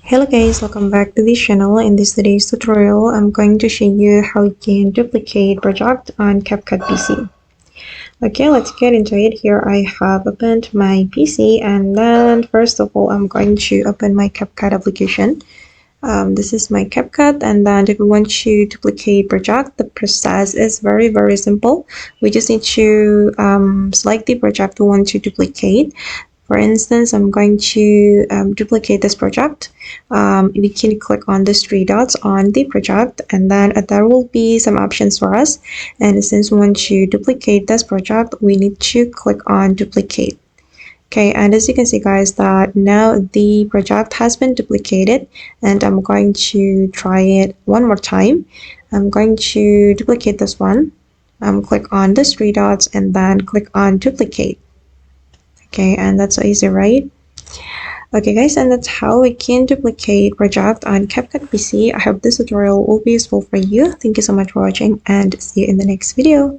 Hello guys, welcome back to this channel. In this today's tutorial, I'm going to show you how you can duplicate project on Capcut PC. Okay, let's get into it. Here I have opened my PC, and then first of all, I'm going to open my Capcut application. This is my Capcut, and then if we want to duplicate project, the process is very simple. We just need to select the project we want to duplicate. For instance, I'm going to duplicate this project. We can click on these three dots on the project, and then there will be some options for us. And since we want to duplicate this project, we need to click on duplicate. Okay, and as you can see guys, that now the project has been duplicated, and I'm going to try it one more time. I'm going to duplicate this one. Click on these three dots and then click on duplicate. Okay, and that's so easy, right? Okay guys, and that's how we can duplicate project on Capcut PC. I hope this tutorial will be useful for you. Thank you so much for watching, and see you in the next video.